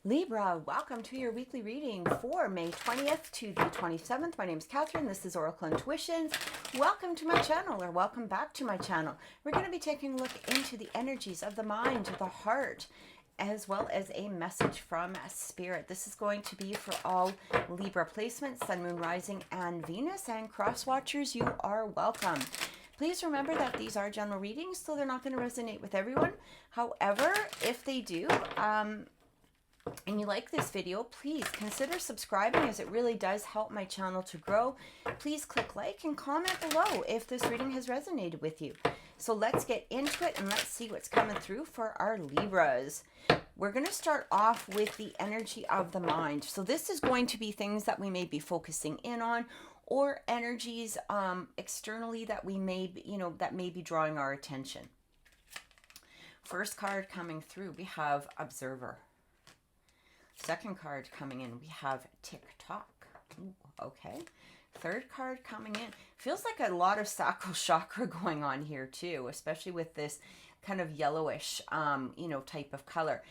Libra, welcome to your weekly reading for May 20th to the 27th. My name is Catherine. This is Oracle Intuitions. Welcome to my channel, or welcome back to my channel. We're going to be taking a look into the energies of the mind, the heart, as well as a message from Spirit. This is going to be for all Libra placements, Sun, Moon, Rising, and Venus. And cross watchers, you are welcome. Please remember that these are general readings, so they're not going to resonate with everyone. However, if they do, and you like this video, please consider subscribing, as it really does help my channel to grow. Please click like and comment below if this reading has resonated with you. So let's get into it and let's see what's coming through for our Libras. We're going to start off with the energy of the mind. So this is going to be things that we may be focusing in on, or energies externally that we may be, that may be drawing our attention. First card coming through, we have Observer. Second card coming in, we have TikTok. Ooh, okay. Third card coming in. Feels like a lot of sacral chakra going on here too, especially with this kind of yellowish, type of color.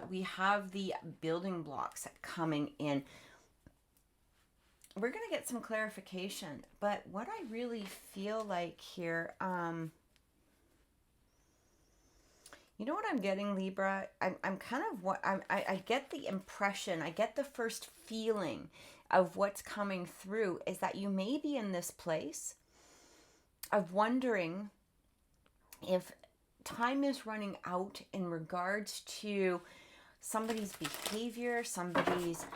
We have the building blocks coming in. We're going to get some clarification, but what I really feel like here, you know what I'm getting, Libra? I'm kind of what I get the impression, I get the first feeling of what's coming through is that you may be in this place of wondering if time is running out in regards to somebody's behavior, somebody's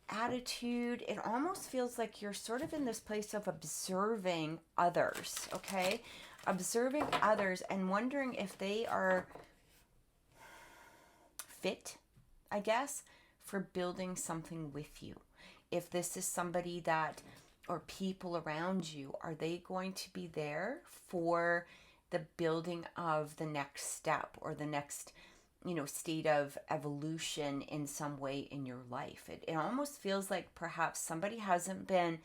attitude. It almost feels like you're sort of in this place of observing others, okay? Observing others and wondering if they are fit, I guess, for building something with you. If this is somebody that, or people around you, are they going to be there for the building of the next step or the next, state of evolution in some way in your life? It almost feels like perhaps somebody hasn't been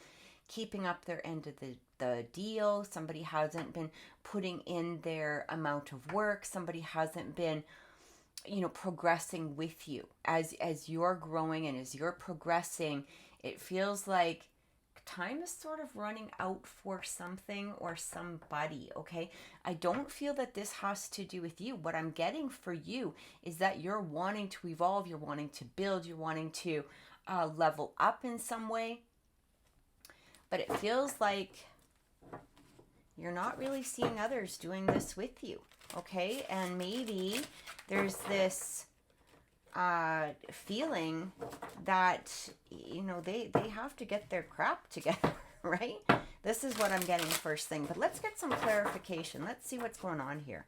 keeping up their end of the deal. Somebody hasn't been putting in their amount of work. Somebody hasn't been, progressing with you as you're growing and as you're progressing. It feels like time is sort of running out for something or somebody, okay? I don't feel that this has to do with you. What I'm getting for you is that you're wanting to evolve, you're wanting to build, you're wanting to level up in some way. But it feels like you're not really seeing others doing this with you, okay? And maybe there's this feeling that, they have to get their crap together, right? This is what I'm getting first thing. But let's get some clarification. Let's see what's going on here.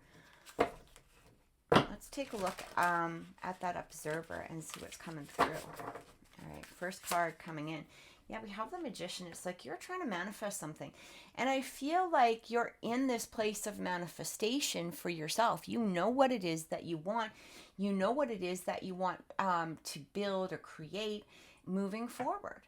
Let's take a look at that Observer and see what's coming through. All right, first card coming in. Yeah, we have the Magician. It's like you're trying to manifest something. And I feel like you're in this place of manifestation for yourself. You know what it is that you want. You know what it is that you want to build or create moving forward.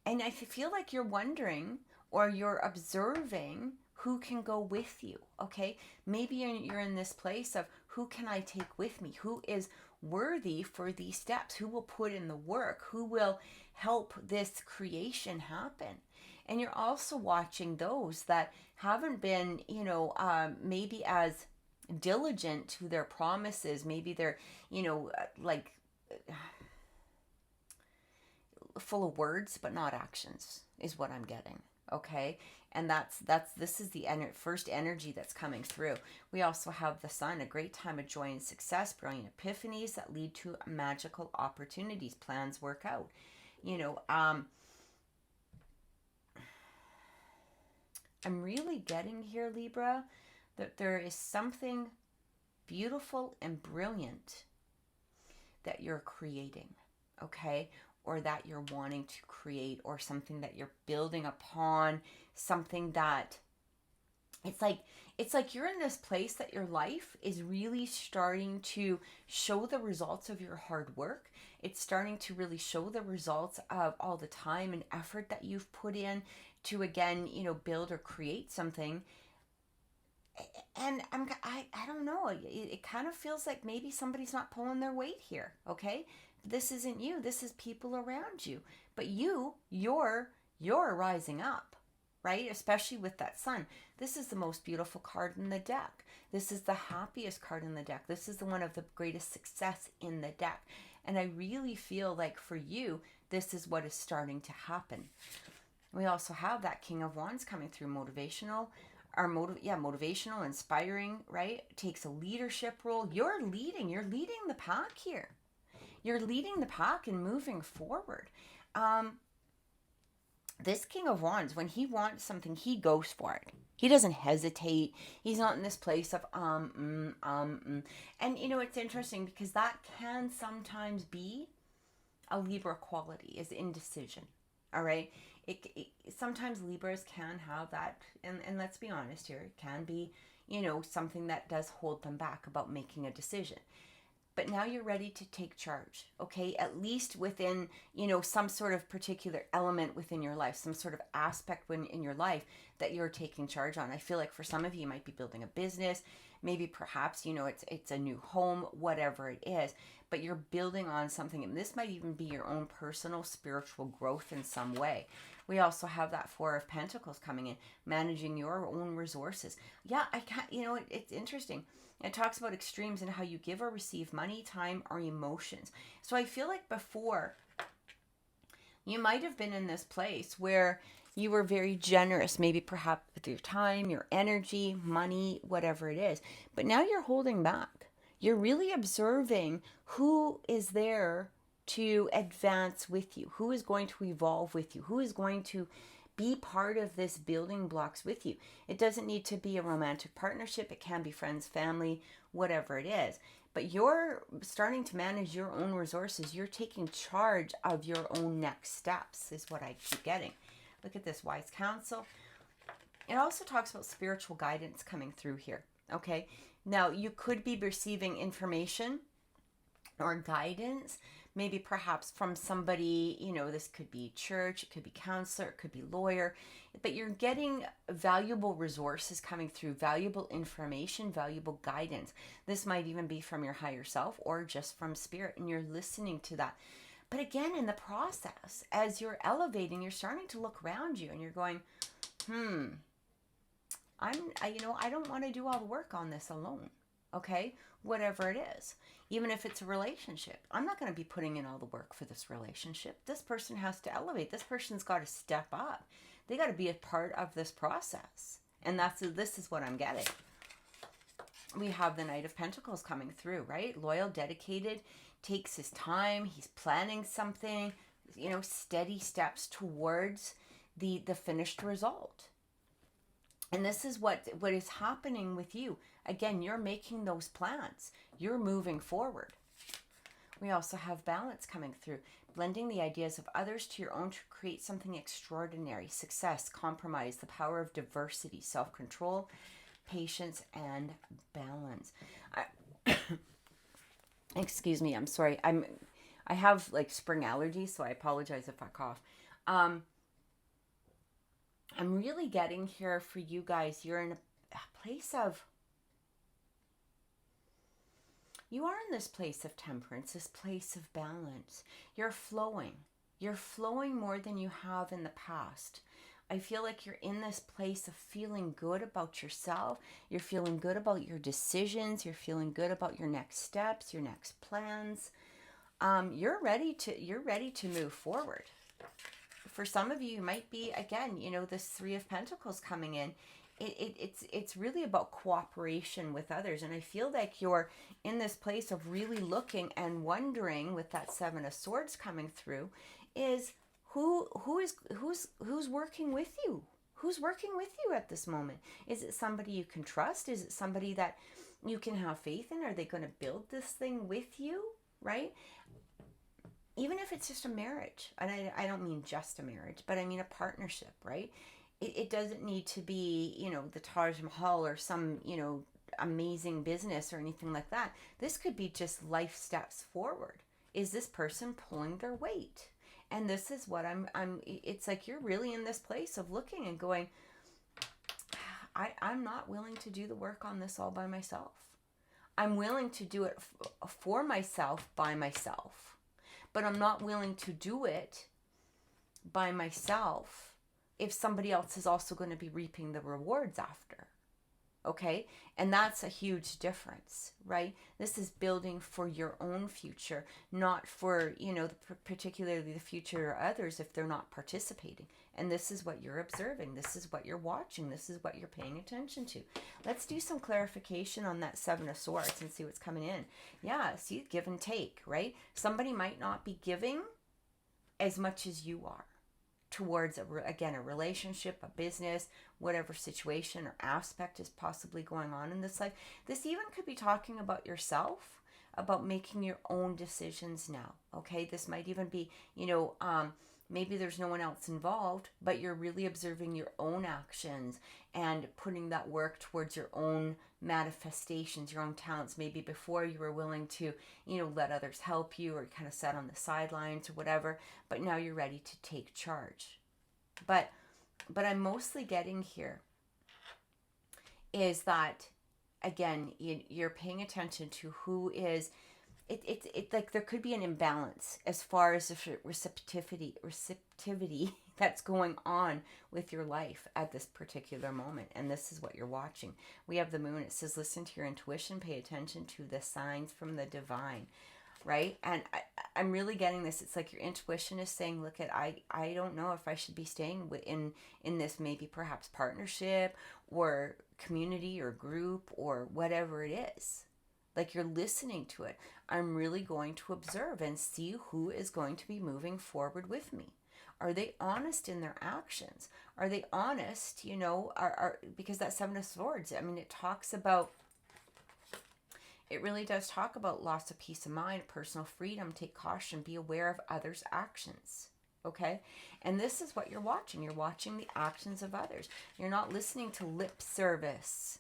And I feel like you're wondering, or you're observing, who can go with you, okay? Maybe you're in this place of, who can I take with me? Who is worthy for these steps? Who will put in the work? Who will help this creation happen? And you're also watching those that haven't been, maybe as diligent to their promises. Maybe they're, full of words, but not actions, is what I'm getting. Okay. And this is the first energy that's coming through. We also have the Sun, a great time of joy and success, brilliant epiphanies that lead to magical opportunities. Plans work out. I'm really getting here, Libra, that there is something beautiful and brilliant that you're creating, okay? Or that you're wanting to create, or something that you're building upon, something that it's like you're in this place that your life is really starting to show the results of your hard work. It's starting to really show the results of all the time and effort that you've put in to, again, build or create something. And I don't know. It kind of feels like maybe somebody's not pulling their weight here. Okay, this isn't you. This is people around you. But you're rising up, right? Especially with that sun. This is the most beautiful card in the deck. This is the happiest card in the deck. This is the one of the greatest success in the deck. And I really feel like for you, this is what is starting to happen. We also have that King of Wands coming through, motivational, motivational, inspiring, right? Takes a leadership role. You're leading the pack here. You're leading the pack and moving forward. This King of Wands, when he wants something, he goes for it. He doesn't hesitate. He's not in this place of And you know, it's interesting because that can sometimes be a Libra quality, is indecision. All right. Sometimes Libras can have that, and let's be honest here, it can be, you know, something that does hold them back about making a decision. But now you're ready to take charge, okay? At least within, you know, some sort of particular element within your life, some sort of aspect in your life that you're taking charge on. I feel like for some of you, you might be building a business, maybe perhaps, you know, it's a new home, whatever it is, but you're building on something, and this might even be your own personal spiritual growth in some way. We also have that Four of Pentacles coming in, managing your own resources. Yeah, I can't, you know, it's interesting. It talks about extremes and how you give or receive money, time, or emotions. So I feel like before, you might have been in this place where you were very generous, maybe perhaps with your time, your energy, money, whatever it is. But now you're holding back. You're really observing who is there to advance with you, who is going to evolve with you, who is going to be part of this building blocks with you. It doesn't need to be a romantic partnership. It can be friends, family, whatever it is. But you're starting to manage your own resources. You're taking charge of your own next steps, is what I keep getting. Look at this wise counsel. It also talks about spiritual guidance coming through here. Okay. Now, you could be receiving information or guidance, maybe perhaps from somebody, you know, this could be church, it could be counselor, it could be lawyer, but you're getting valuable resources coming through, valuable information, valuable guidance. This might even be from your higher self or just from spirit, and you're listening to that. But again, in the process, as you're elevating, you're starting to look around you and you're going, I don't want to do all the work on this alone. Okay, whatever it is, even if it's a relationship, I'm not going to be putting in all the work for this relationship. This person has to elevate. This person's got to step up. They got to be a part of this process. And this is what I'm getting. We have the Knight of Pentacles coming through, right? Loyal, dedicated, takes his time. He's planning something, you know, steady steps towards the finished result. And this is what is happening with you. Again, you're making those plans. You're moving forward. We also have balance coming through. Blending the ideas of others to your own to create something extraordinary. Success, compromise, the power of diversity, self-control, patience, and balance. Excuse me, I'm sorry. I have like spring allergies, so I apologize if I cough. I'm really getting here for you guys. You're in a place of, you are in this place of temperance, this place of balance. You're flowing. You're flowing more than you have in the past. I feel like you're in this place of feeling good about yourself. You're feeling good about your decisions. You're feeling good about your next steps, your next plans. You're ready to move forward. For some of you, might be, again, you know, this Three of Pentacles coming in. It's really about cooperation with others. And I feel like you're in this place of really looking and wondering, with that Seven of Swords coming through, is who's working with you? Who's working with you at this moment? Is it somebody you can trust? Is it somebody that you can have faith in? Are they going to build this thing with you, right? Even if it's just a marriage, and I don't mean just a marriage, but I mean a partnership, right? It doesn't need to be, you know, the Taj Mahal or some, you know, amazing business or anything like that. This could be just life steps forward. Is this person pulling their weight? And this is what it's like you're really in this place of looking and going, I'm not willing to do the work on this all by myself. I'm willing to do it for myself by myself, but I'm not willing to do it by myself if somebody else is also going to be reaping the rewards after. Okay? And that's a huge difference, right? This is building for your own future, not for, particularly the future of others if they're not participating. And this is what you're observing. This is what you're watching. This is what you're paying attention to. Let's do some clarification on that Seven of Swords and see what's coming in. Yeah, see, give and take, right? Somebody might not be giving as much as you are towards, a relationship, a business, whatever situation or aspect is possibly going on in this life. This even could be talking about yourself, about making your own decisions now, okay? This might even be, maybe there's no one else involved, but you're really observing your own actions and putting that work towards your own manifestations, your own talents. Maybe before you were willing to, let others help you or kind of sat on the sidelines or whatever, but now you're ready to take charge. But I'm mostly getting here is that, again, you're paying attention to who is, it's like there could be an imbalance as far as the receptivity that's going on with your life at this particular moment. And this is what you're watching. We have the moon. It says, listen to your intuition, pay attention to the signs from the divine, right? And I'm really getting this. It's like your intuition is saying, look I don't know if I should be staying in this maybe perhaps partnership or community or group or whatever it is. Like you're listening to it. I'm really going to observe and see who is going to be moving forward with me. Are they honest in their actions? Are they honest, because that Seven of Swords, I mean, it really does talk about loss of peace of mind, personal freedom, take caution, be aware of others' actions. Okay? And this is what you're watching. You're watching the actions of others. You're not listening to lip service,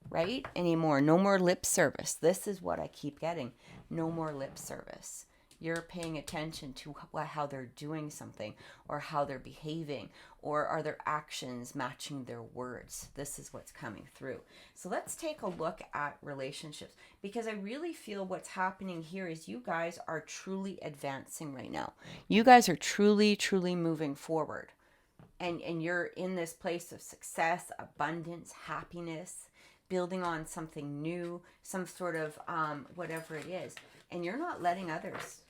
right? Anymore. No more lip service. This is what I keep getting. No more lip service. You're paying attention to how they're doing something or how they're behaving, or are their actions matching their words? This is what's coming through. So let's take a look at relationships, because I really feel what's happening here is you guys are truly advancing right now. You guys are truly, truly moving forward. And you're in this place of success, abundance, happiness, building on something new, some sort of whatever it is. And you're not letting others...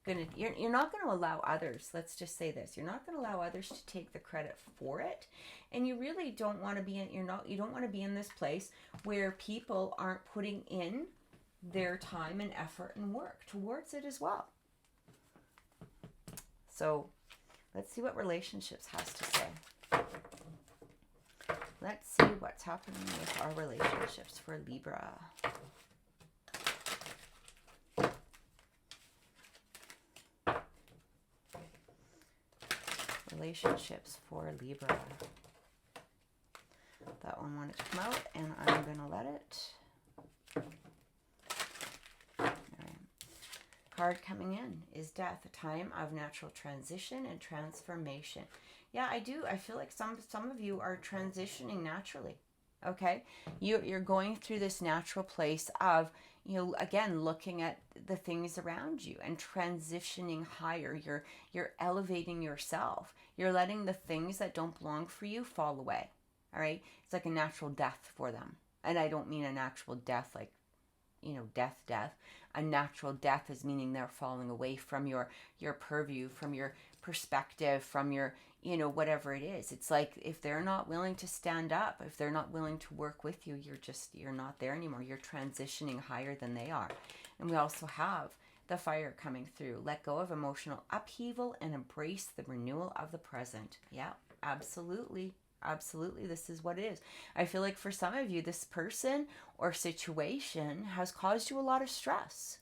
You're not going to allow others, let's just say this, you're not going to allow others to take the credit for it. And you really don't want to be in, you don't want to be in this place where people aren't putting in their time and effort and work towards it as well. So let's see what relationships has to say. Let's see what's happening with our relationships for Libra. Relationships for Libra. That one wanted to come out, and I'm going to let it. All right. Card coming in is Death, a time of natural transition and transformation. Yeah, I do. I feel like some of you are transitioning naturally. Okay? You're going through this natural place of, again, looking at the things around you and transitioning higher. You're elevating yourself. You're letting the things that don't belong for you fall away. All right? It's like a natural death for them. And I don't mean a natural death like, death. A natural death is meaning they're falling away from your purview, from your perspective, from your, whatever it is. It's like if they're not willing to stand up, if they're not willing to work with you, you're not there anymore. You're transitioning higher than they are. And we also have the fire coming through. Let go of emotional upheaval and embrace the renewal of the present. Yeah, absolutely. Absolutely. This is what it is. I feel like for some of you, this person or situation has caused you a lot of stress.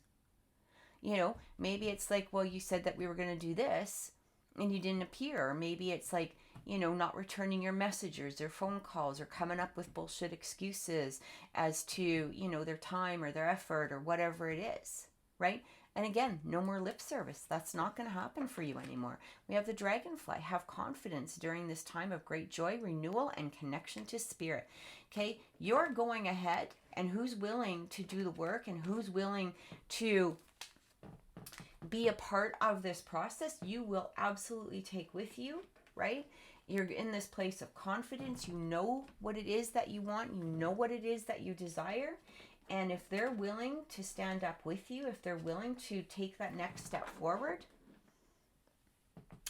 Maybe it's like, well, you said that we were going to do this and you didn't appear. Or maybe it's like, not returning your messages or phone calls, or coming up with bullshit excuses as to, their time or their effort or whatever it is, right? And again, no more lip service. That's not going to happen for you anymore. We have the dragonfly. Have confidence during this time of great joy, renewal, and connection to spirit. Okay, you're going ahead, and who's willing to do the work and who's willing to be a part of this process, you will absolutely take with you, right? You're in this place of confidence. You know what it is that you want. You know what it is that you desire. And if they're willing to stand up with you, if they're willing to take that next step forward,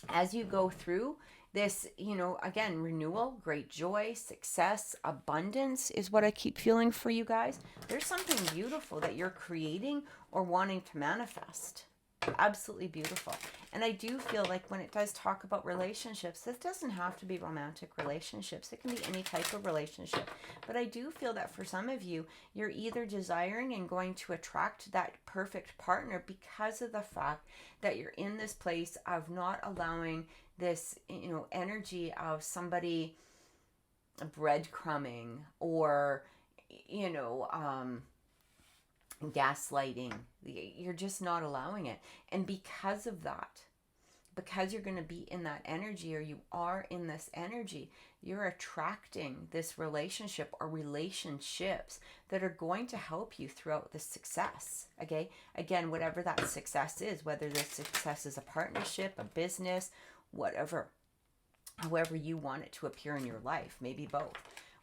as you go through this, you know, again, renewal, great joy, success, abundance is what I keep feeling for you guys. There's something beautiful that you're creating or wanting to manifest. Absolutely beautiful. And I do feel like when it does talk about relationships, this doesn't have to be romantic relationships. It can be any type of relationship. But I do feel that for some of you, you're either desiring and going to attract that perfect partner because of the fact that you're in this place of not allowing this, you know, energy of somebody breadcrumbing or, you know, gaslighting. You're just not allowing it. And because of that, because you're going to be in that energy, or you are in this energy, you're attracting this relationship or relationships that are going to help you throughout the success. Okay, again, whatever that success is, whether the success is a partnership, a business, whatever, however you want it to appear in your life, maybe both.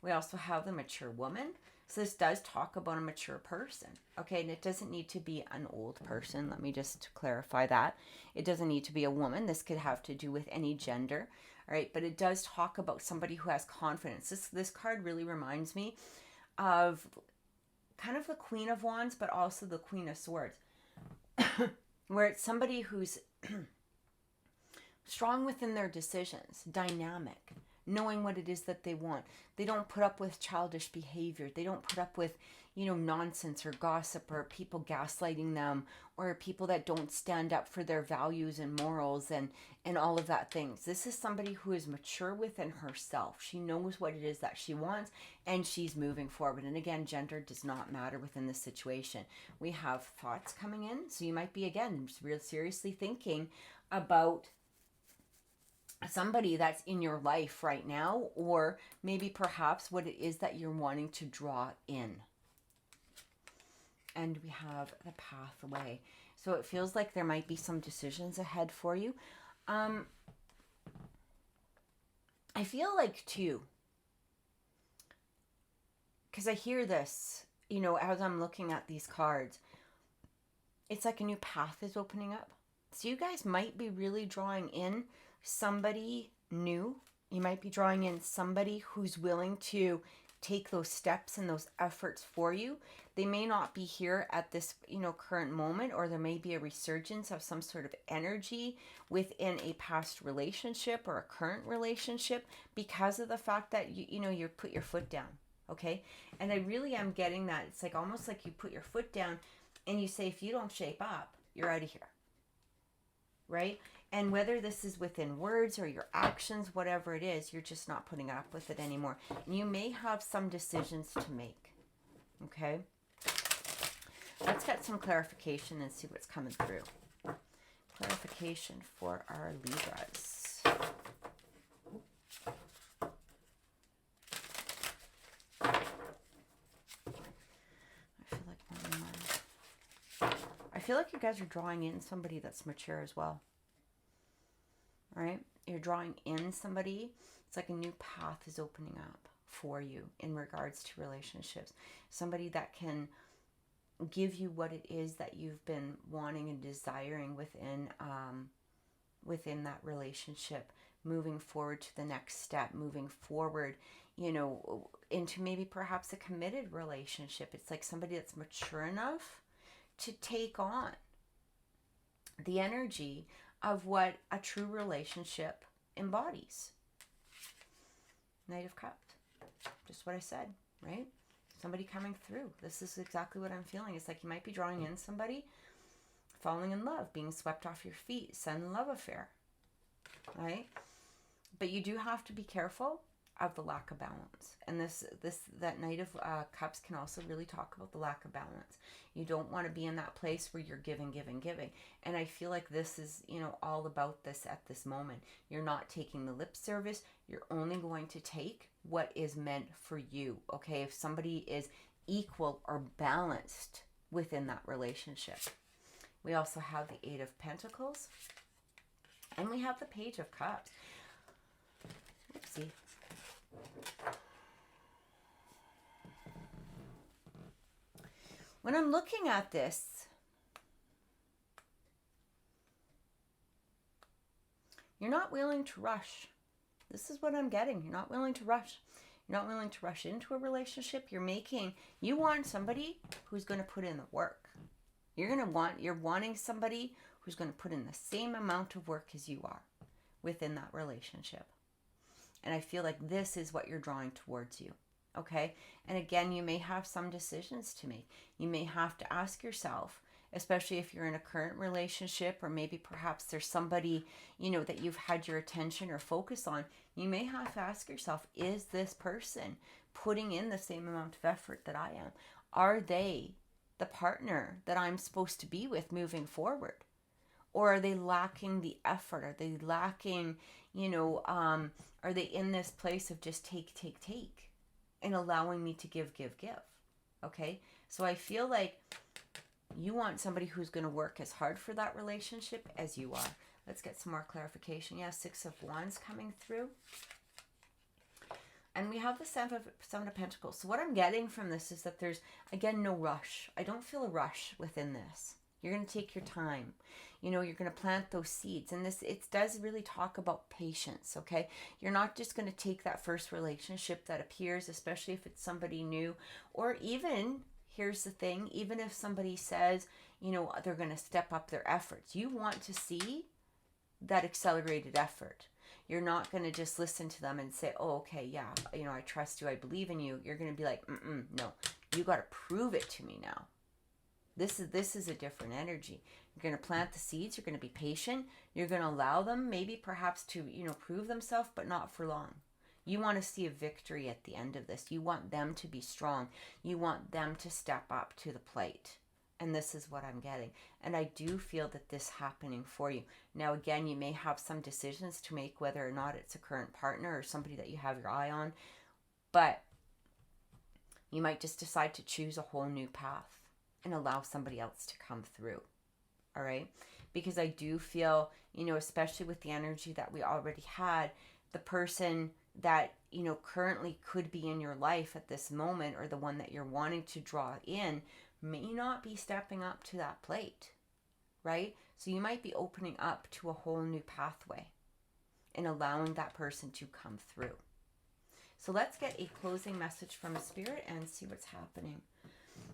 We also have the mature woman. So this does talk about a mature person, okay? And it doesn't need to be an old person. Let me just clarify that. It doesn't need to be a woman. This could have to do with any gender, all right? But it does talk about somebody who has confidence. This card really reminds me of kind of the Queen of Wands, but also the Queen of Swords, where it's somebody who's strong within their decisions, dynamic, knowing what it is that they want. They don't put up with childish behavior. They don't put up with, you know, nonsense or gossip or people gaslighting them or people that don't stand up for their values and morals and all of that things. This is somebody who is mature within herself. She knows what it is that she wants and she's moving forward. And again, gender does not matter within this situation. We have thoughts coming in. So you might be, again, real seriously thinking about somebody that's in your life right now, or maybe perhaps what it is that you're wanting to draw in. And we have the pathway. So it feels like there might be some decisions ahead for you. I feel like too, because I hear this, you know, as I'm looking at these cards, it's like a new path is opening up. So you guys might be really drawing in somebody new. You might be drawing in somebody who's willing to take those steps and those efforts for you. They may not be here at this, you know, current moment, or there may be a resurgence of some sort of energy within a past relationship or a current relationship because of the fact that you know, you put your foot down. Okay. And I really am getting that. It's like almost like you put your foot down and you say, if you don't shape up, you're out of here. Right? And whether this is within words or your actions, whatever it is, you're just not putting up with it anymore. And you may have some decisions to make. Okay? Let's get some clarification and see what's coming through. Clarification for our Libras. I feel like you guys are drawing in somebody that's mature as well. All right? You're drawing in somebody. It's like a new path is opening up for you in regards to relationships. Somebody that can give you what it is that you've been wanting and desiring within that relationship, moving forward to the next step, moving forward, you know, into maybe perhaps a committed relationship. It's like somebody that's mature enough to take on the energy of what a true relationship embodies. Knight of Cups. Just what I said, right? Somebody coming through. This is exactly what I'm feeling. It's like you might be drawing in somebody, falling in love, being swept off your feet, sudden love affair, right? But you do have to be careful of the lack of balance. And that Knight of Cups can also really talk about the lack of balance. You don't want to be in that place where you're giving. And I feel like this is, all about this at this moment. You're not taking the lip service. You're only going to take what is meant for you, okay? If somebody is equal or balanced within that relationship. We also have the Eight of Pentacles. And we have the Page of Cups. Oopsie. When I'm looking at this, you're not willing to rush. This is what I'm getting. You're not willing to rush. You're not willing to rush into a relationship. You want somebody who's going to put in the work. You're wanting somebody who's going to put in the same amount of work as you are within that relationship. And I feel like this is what you're drawing towards you. Okay? And again, you may have some decisions to make. You may have to ask yourself, especially if you're in a current relationship, or maybe perhaps there's somebody, that you've had your attention or focus on. You may have to ask yourself, is this person putting in the same amount of effort that I am? Are they the partner that I'm supposed to be with moving forward? Or are they lacking the effort? Are they lacking, are they in this place of just take, and allowing me to give? Okay? So I feel like you want somebody who's going to work as hard for that relationship as you are. Let's get some more clarification. Yeah, Six of Wands coming through. And we have the Seven of Pentacles. So what I'm getting from this is that there's, again, no rush. I don't feel a rush within this. You're going to take your time. You're going to plant those seeds. And it does really talk about patience, okay? You're not just going to take that first relationship that appears, especially if it's somebody new. Or even, here's the thing, even if somebody says, they're going to step up their efforts. You want to see that accelerated effort. You're not going to just listen to them and say, oh, okay, yeah, I trust you, I believe in you. You're going to be like, no, you got to prove it to me now. This is a different energy. You're going to plant the seeds. You're going to be patient. You're going to allow them maybe perhaps to, prove themselves, but not for long. You want to see a victory at the end of this. You want them to be strong. You want them to step up to the plate. And this is what I'm getting. And I do feel that this is happening for you. Now, again, you may have some decisions to make, whether or not it's a current partner or somebody that you have your eye on. But you might just decide to choose a whole new path and allow somebody else to come through. All right? Because I do feel, especially with the energy that we already had, the person that, currently could be in your life at this moment, or the one that you're wanting to draw in, may not be stepping up to that plate, right? So you might be opening up to a whole new pathway and allowing that person to come through. So let's get a closing message from Spirit and see what's happening.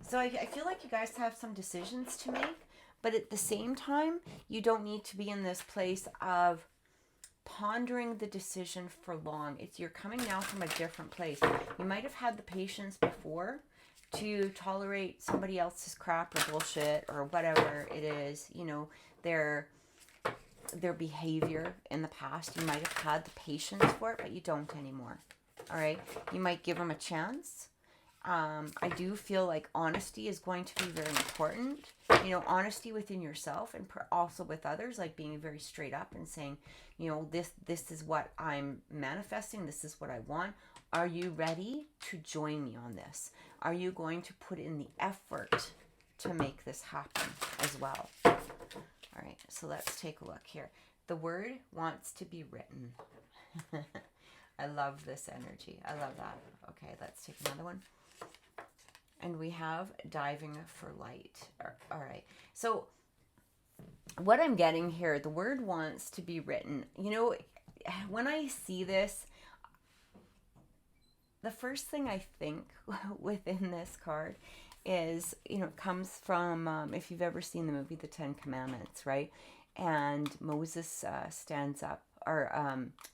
So I feel like you guys have some decisions to make, but at the same time, you don't need to be in this place of pondering the decision for long. You're coming now from a different place. You might have had the patience before to tolerate somebody else's crap or bullshit or whatever it is, their behavior in the past. You might have had the patience for it, but you don't anymore. All right? You might give them a chance. I do feel like honesty is going to be very important. Honesty within yourself and also with others, like being very straight up and saying, this is what I'm manifesting. This is what I want. Are you ready to join me on this? Are you going to put in the effort to make this happen as well? All right, so let's take a look here. The word wants to be written. I love this energy. I love that. Okay, let's take another one. And we have diving for light. All right, so what I'm getting here, the word wants to be written. When I see this, the first thing I think within this card is, comes from, if you've ever seen the movie The Ten Commandments, right? And Moses stands up, or,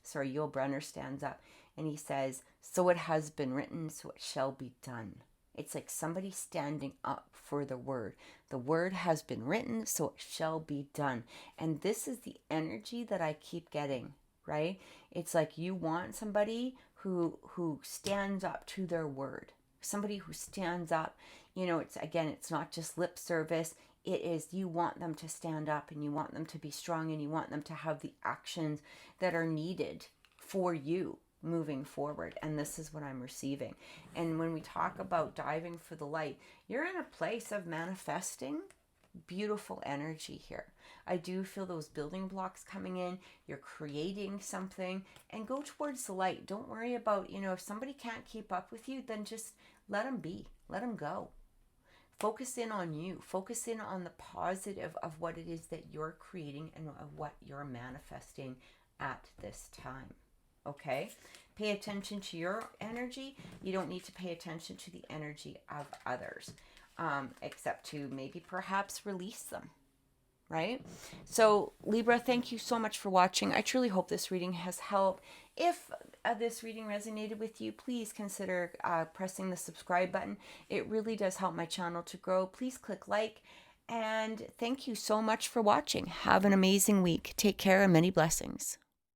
Yul Brynner stands up, and he says, so it has been written, so it shall be done. It's like somebody standing up for the word. The word has been written, so it shall be done. And this is the energy that I keep getting, right? It's like you want somebody who stands up to their word. Somebody who stands up, you know, it's not just lip service. It is, you want them to stand up, and you want them to be strong, and you want them to have the actions that are needed for you moving forward. And this is what I'm receiving. And when we talk about diving for the light, you're in a place of manifesting beautiful energy here. I do feel those building blocks coming in. You're creating something, and go towards the light. Don't worry about, you know, if somebody can't keep up with you, then just let them be, let them go. Focus in on you. Focus in on the positive of what it is that you're creating and of what you're manifesting at this time. Okay? Pay attention to your energy. You don't need to pay attention to the energy of others, except to maybe perhaps release them. Right? So Libra, thank you so much for watching. I truly hope this reading has helped. If this reading resonated with you, please consider pressing the subscribe button. It really does help my channel to grow. Please click like, and thank you so much for watching. Have an amazing week. Take care, and many blessings.